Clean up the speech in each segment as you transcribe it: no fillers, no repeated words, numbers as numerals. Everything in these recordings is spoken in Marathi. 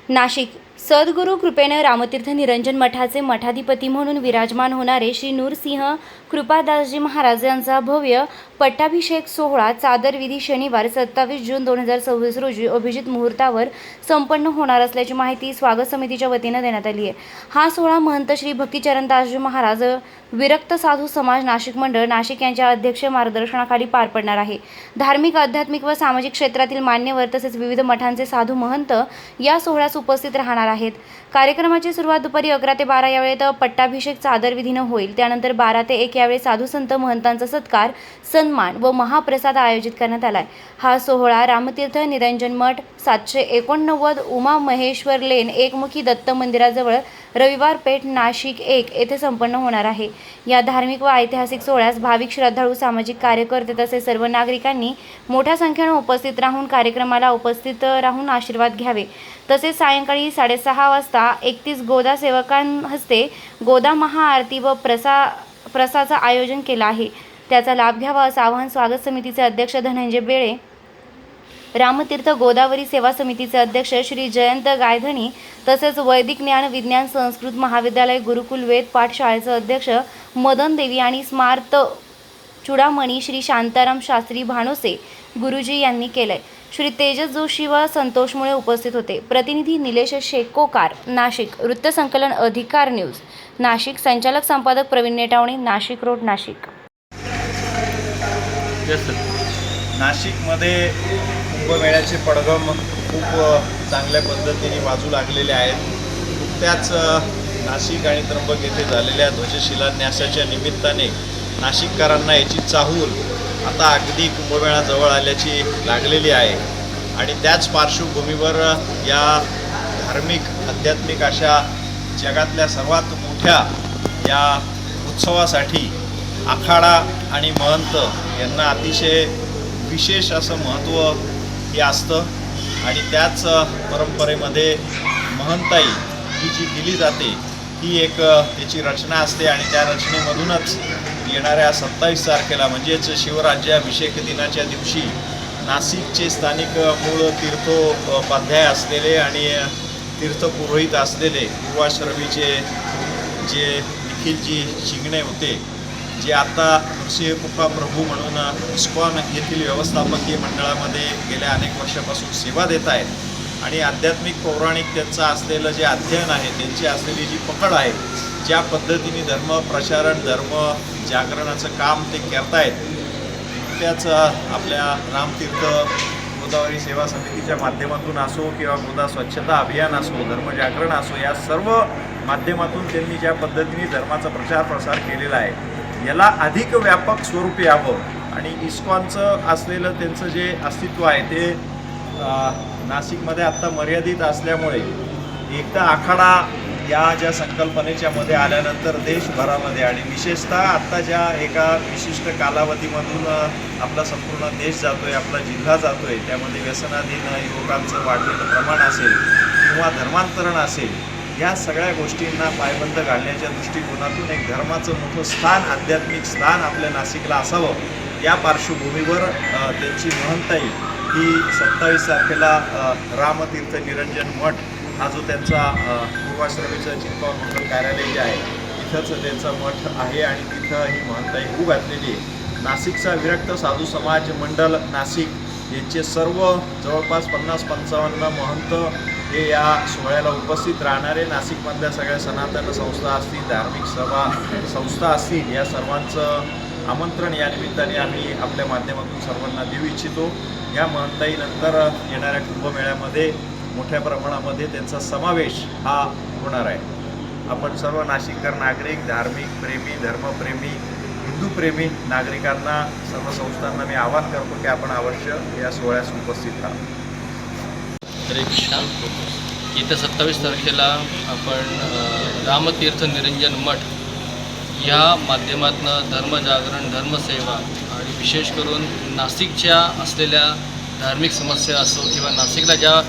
नाशिक सद्गुरू कृपेने रामतीर्थ निरंजन मठाचे मठाधिपती म्हणून विराजमान होणारे श्री नूरसिंह कृपादासजी महाराज यांचा भव्य पट्टाभिषेक सोहळा चादरविधी शनिवार 27 जून 2026 रोजी अभिजित मुहूर्तावर संपन्न होणार असल्याची माहिती स्वागत समितीच्या वतीने देण्यात आली आहे। हा सोहळा महंत श्री भक्तिचरणदासजी महाराज विरक्त साधू समाज नाशिक मंडळ नाशिक यांच्या अध्यक्ष मार्गदर्शनाखाली पार पडणार आहे। धार्मिक, आध्यात्मिक व सामाजिक क्षेत्रातील मान्यवर तसेच विविध मठांचे साधू महंत या सोहळ्यास उपस्थित राहणार आहेत। कार्यक्रमाची सुरुवात दुपारी 11 ते 12 या वेळेत पट्टाभिषेक चादरविधीने होईल। त्यानंतर 12 ते 1 यावेळी साधू संत महंतांचा सत्कार, सन्मान व महाप्रसाद आयोजित करण्यात आलाय। हा सोहळा रामतीर्थ निरंजन मठ 789 उमा महेश्वर लेन एकमुखी दत्त मंदिराजवळ रविवार पेठ नाशिक 1 येथे संपन्न होणार आहे। या धार्मिक व ऐतिहासिक सोहळ्यास भाविक, श्रद्धाळू, सामाजिक कार्यकर्ते तसेच सर्व नागरिकांनी मोठ्या संख्येने उपस्थित राहून कार्यक्रमाला उपस्थित राहून आशीर्वाद घ्यावे। तसेच सायंकाळी 6:30 वाजता 31 गोदा सेवकांहस्ते गोदा महाआरती व प्रसादाचं आयोजन केलं आहे। त्याचा लाभ घ्यावा असं आवाहन स्वागत समितीचे अध्यक्ष धनंजय बेळे, रामतीर्थ गोदावरी सेवा समितीचे अध्यक्ष श्री जयंत गायधनी तसेच वैदिक ज्ञान विज्ञान संस्कृत महाविद्यालय गुरुकुल वेद पाठशाळेचे अध्यक्ष मदन देवी आणि स्मार्त चुडामणी श्री शांताराम शास्त्री भानोसे गुरुजी यांनी केलंय। श्री तेजस जोशी व संतोष मुळे उपस्थित होते। प्रतिनिधी निलेश शेकोकार, नाशिक। वृत्तसंकलन अधिकार न्यूज नाशिक। संचालक संपादक प्रवीण नेटावणे, नाशिक रोड, नाशिक। नाशिकमध्ये कुंभमेळ्याचे पडघम खूप चांगल्या पद्धतीने वाजू लागलेले आहेत। नुकत्याच नाशिक आणि त्र्यंबक येथे झालेल्या ध्वजशिलान्यासाच्या निमित्ताने नाशिककरांना याची चाहूल आता अगदी कुंभमेळा जवळ आल्याची लागलेली आहे आणि त्याच पार्श्वभूमीवर या धार्मिक, आध्यात्मिक अशा जगातल्या सर्वात मोठ्या या उत्सवासाठी आखाडा आणि महंत यांना अतिशय विशेष असं महत्त्व हे असतं आणि त्याच परंपरेमध्ये महंताई ही जी दिली जाते ही एक त्याची रचना असते आणि त्या रचनेमधूनच येणाऱ्या 27 तारखेला म्हणजेच शिवराज्याभिषेक दिनाच्या दिवशी नाशिकचे स्थानिक मूळ तीर्थोपाध्याय असलेले आणि तीर्थपुरोहित असलेले पूर्वाश्रमीचे जे निखिलजी शिंगणे होते, जे आता नृसिंह कृपा प्रभू म्हणून इस्कॉन येथील व्यवस्थापकीय मंडळामध्ये गेल्या अनेक वर्षापासून सेवा देत आहेत आणि आध्यात्मिक, पौराणिक त्यांचं असलेलं जे अध्ययन आहे, त्यांची असलेली जी पकड आहे, ज्या पद्धतीने धर्म प्रचारण, धर्म जागरणाचं काम ते करतायत, त्याच आपल्या रामतीर्थ गोदावरी सेवा समितीच्या माध्यमातून असो किंवा गोदा स्वच्छता अभियान असो, धर्मजागरण असो, या सर्व माध्यमातून त्यांनी ज्या पद्धतीने धर्माचा प्रचार प्रसार केलेला आहे, याला अधिक व्यापक स्वरूप यावं आणि इस्कॉनचं असलेलं त्यांचं जे अस्तित्व आहे ते नाशिकमध्ये आत्ता मर्यादित असल्यामुळे एकदा आखाडा या ज्या संकल्पनेच्या मध्ये आल्यानंतर देशभरामध्ये आणि विशेषतः आत्ता ज्या एका विशिष्ट कालावधीमधून आपला संपूर्ण देश जातोय, आपला जिल्हा जातोय, त्यामध्ये व्यसनाधीन युवकांचं वाढलेलं प्रमाण असेल किंवा धर्मांतरण असेल, या सगळ्या गोष्टींना पायबंद घालण्याच्या दृष्टिकोनातून एक धर्माचं मोठं स्थान, आध्यात्मिक स्थान आपल्या नाशिकला असावं, या पार्श्वभूमीवर त्यांची महंताई ही 27 तारखेला रामतीर्थ निरंजन मठ हा जो त्यांचा पूर्वाश्रमीचं चिंतन मंडळ कार्यालय जे आहे तिथंच त्यांचा मठ आहे आणि तिथं ही महंताई होऊ घातलेली आहे। नाशिकचा विरक्त साधू समाज मंडळ नाशिक यांचे सर्व जवळपास 50-55 महंत हे या सोहळ्याला उपस्थित राहणारे, नाशिकमधल्या सगळ्या सनातन संस्था असतील, धार्मिक सभा संस्था असतील, या सर्वांचं आमंत्रण या निमित्ताने आम्ही आपल्या माध्यमातून सर्वांना देऊ इच्छितो। या महंताईनंतर येणाऱ्या कुंभमेळ्यामध्ये मोठ्या प्रमाणामध्ये त्यांचा समावेश हा होणार आहे। आपण सर्व नाशिककर नागरिक, धार्मिक प्रेमी, धर्मप्रेमी, हिंदूप्रेमी नागरिकांना, सर्व संस्थांना मी आवाहन करतो की आपण अवश्य या सोहळ्यास उपस्थित राहा। हरे कृष्णा। येत्या 27 तारखेला आपण रामतीर्थ निरंजन मठ या माध्यमातून धर्मजागरण, धर्मसेवा आणि विशेष करून नाशिकच्या असलेल्या धार्मिक समस्या असो किंवा नाशिकला ज्या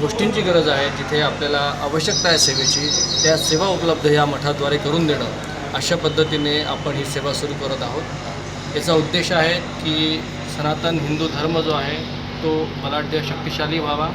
गोष्टींची गरज आहे, जिथे आपल्याला आवश्यकता आहे सेवेची, त्या सेवा उपलब्ध या मठाद्वारे करून देणं, अशा पद्धतीने आपण ही सेवा सुरू करत आहोत। याचा उद्देश आहे की सनातन हिंदू धर्म जो आहे तो बलाढ्य शक्तिशाली व्हावा,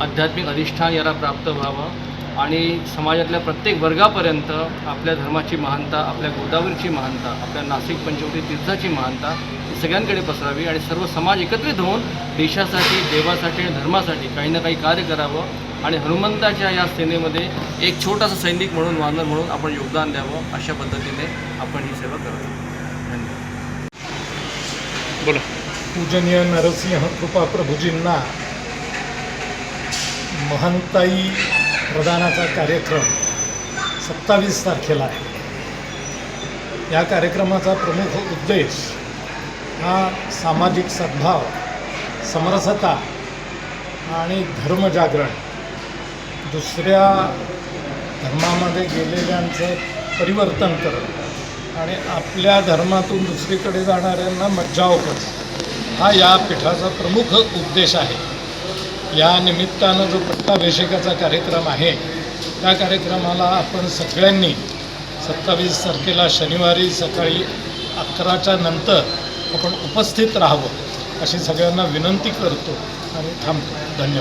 आध्यात्मिक अधिष्ठान याला प्राप्त व्हावं आणि समाजातल्या प्रत्येक वर्गापर्यंत आपल्या धर्माची महानता, आपल्या गोदावरीची महानता, आपल्या नाशिक पंचवटी तीर्थाची महानता ही सगळ्यांकडे पसरावी आणि सर्व समाज एकत्रित होऊन देशासाठी, देवासाठी आणि धर्मासाठी काही ना काही कार्य करावं आणि हनुमंताच्या या सेनेमध्ये एक छोटासा सैनिक म्हणून, वानर म्हणून आपण योगदान द्यावं. अशा पद्धतीने आपण ही सेवा करावी. धन्यवाद. बोला. पूजनीय नरसिंह कृपा प्रभूजींना महंताई प्रदानाचा कार्यक्रम 27 तारखेला आहे. या कार्यक्रमाचा प्रमुख उद्देश हा सामाजिक सद्भाव, समरसता आणि धर्मजागरण, दुसऱ्या धर्मामध्ये गेलेल्यांचं परिवर्तन करणं आणि आपल्या धर्मातून दुसरीकडे जाणाऱ्यांना मज्जाव करणं हा या पीठाचा प्रमुख उद्देश आहे. या निमित्तानं जो पट्टाभिषेकाचा कार्यक्रम आहे त्या कार्यक्रमाला आपण सगळ्यांनी 27 तारखेला शनिवारी सकाळी 11च्या नंतर आपण उपस्थित राहावं अशी सगळ्यांना विनंती करतो आणि थांबतो. धन्यवाद.